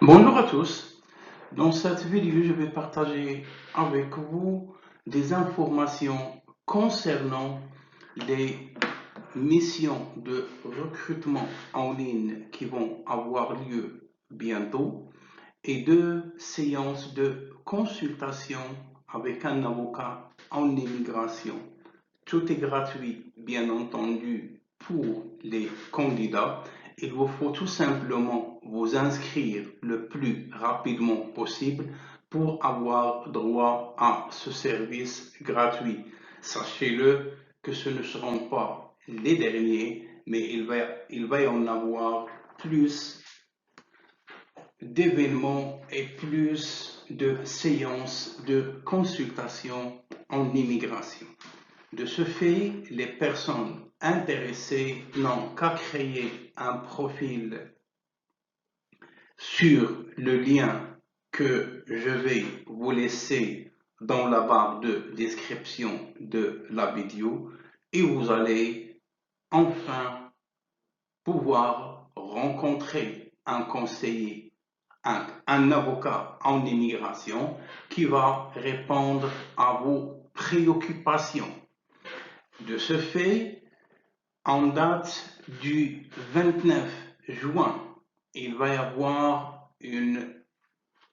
Bonjour à tous. Dans cette vidéo, je vais partager avec vous des informations concernant les missions de recrutement en ligne qui vont avoir lieu bientôt et deux séances de consultation avec un avocat en immigration. Tout est gratuit, bien entendu, pour les candidats. Il vous faut tout simplement vous inscrire le plus rapidement possible pour avoir droit à ce service gratuit. Sachez-le que ce ne seront pas les derniers, mais il va y en avoir plus d'événements et plus de séances de consultation en immigration. De ce fait, les personnes intéressées n'ont qu'à créer un profil sur le lien que je vais vous laisser dans la barre de description de la vidéo et vous allez enfin pouvoir rencontrer un conseiller, un avocat en immigration qui va répondre à vos préoccupations. De ce fait, en date du 29 juin, il va y avoir une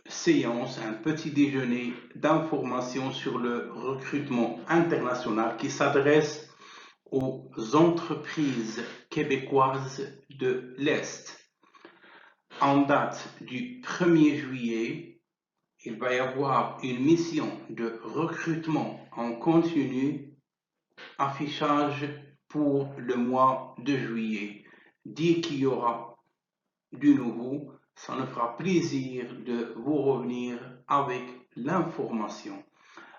séance, un petit déjeuner d'information sur le recrutement international qui s'adresse aux entreprises québécoises de l'Est. En date du 1er juillet, il va y avoir une mission de recrutement en continu, affichage pour le mois de juillet. Dès qu'il y aura du nouveau, ça nous fera plaisir de vous revenir avec l'information.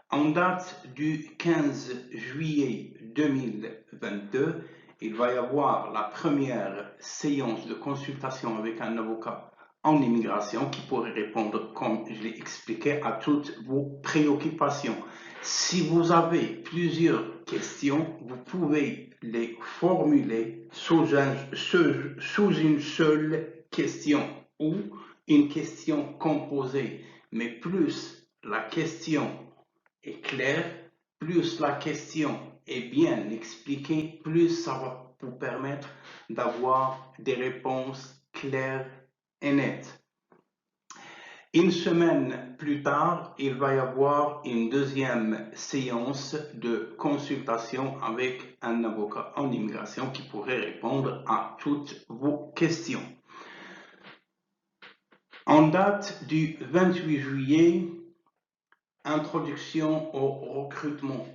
En date du 15 juillet 2022, il va y avoir la première séance de consultation avec un avocat en immigration qui pourrait répondre, comme je l'ai expliqué, à toutes vos préoccupations. Si vous avez plusieurs questions, vous pouvez les formuler sous une seule question ou une question composée. Mais plus la question est claire, plus la question est bien expliquée, plus ça va vous permettre d'avoir des réponses claires et nettes. Une semaine plus tard, il va y avoir une deuxième séance de consultation avec un avocat en immigration qui pourrait répondre à toutes vos questions. En date du 28 juillet, introduction au recrutement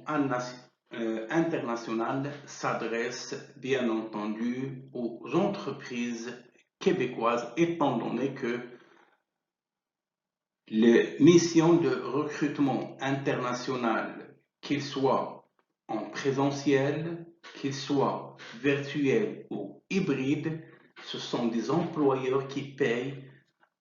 international s'adresse bien entendu aux entreprises québécoises, étant donné que les missions de recrutement international, qu'ils soient en présentiel, qu'ils soient virtuels ou hybrides, ce sont des employeurs qui payent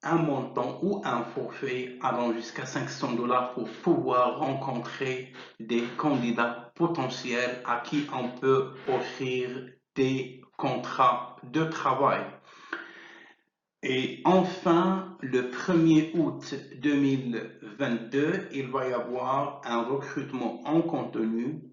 un montant ou un forfait allant jusqu'à 500 $ pour pouvoir rencontrer des candidats potentiels à qui on peut offrir des contrats de travail. Et enfin, le 1er août 2022, il va y avoir un recrutement en continu,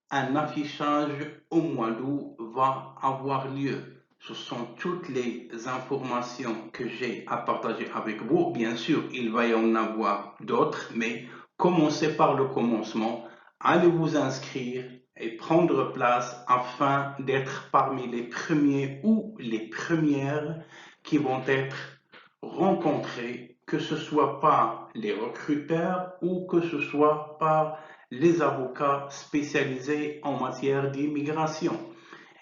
un affichage au mois d'août va avoir lieu. Ce sont toutes les informations que j'ai à partager avec vous. Bien sûr, il va y en avoir d'autres, mais commencez par le commencement. Allez vous inscrire et prendre place afin d'être parmi les premiers ou les premières qui vont être rencontrés, que ce soit par les recruteurs ou que ce soit par les avocats spécialisés en matière d'immigration.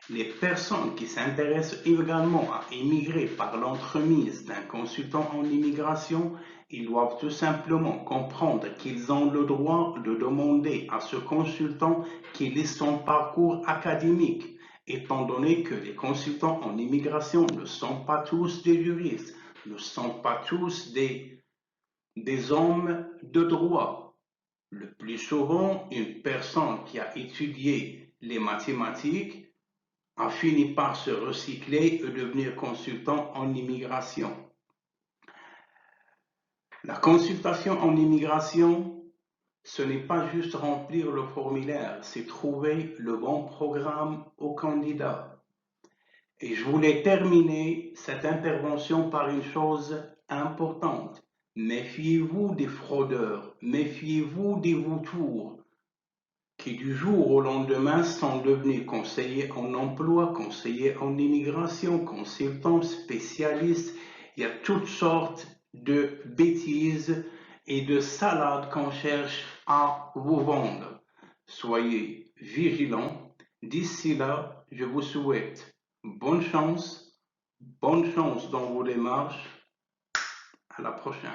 Les personnes qui s'intéressent également à immigrer par l'entremise d'un consultant en immigration, ils doivent tout simplement comprendre qu'ils ont le droit de demander à ce consultant quel est son parcours académique, étant donné que les consultants en immigration ne sont pas tous des juristes, ne sont pas tous des hommes de droit. Le plus souvent, une personne qui a étudié les mathématiques a fini par se recycler et devenir consultant en immigration. La consultation en immigration, ce n'est pas juste remplir le formulaire, c'est trouver le bon programme au candidat. Et je voulais terminer cette intervention par une chose importante. Méfiez-vous des fraudeurs, méfiez-vous des vautours qui du jour au lendemain sont devenus conseillers en emploi, conseillers en immigration, consultants, spécialistes. Il y a toutes sortes de bêtises et de salades qu'on cherche à vous vendre. Soyez vigilants. D'ici là, je vous souhaite bonne chance dans vos démarches. À la prochaine.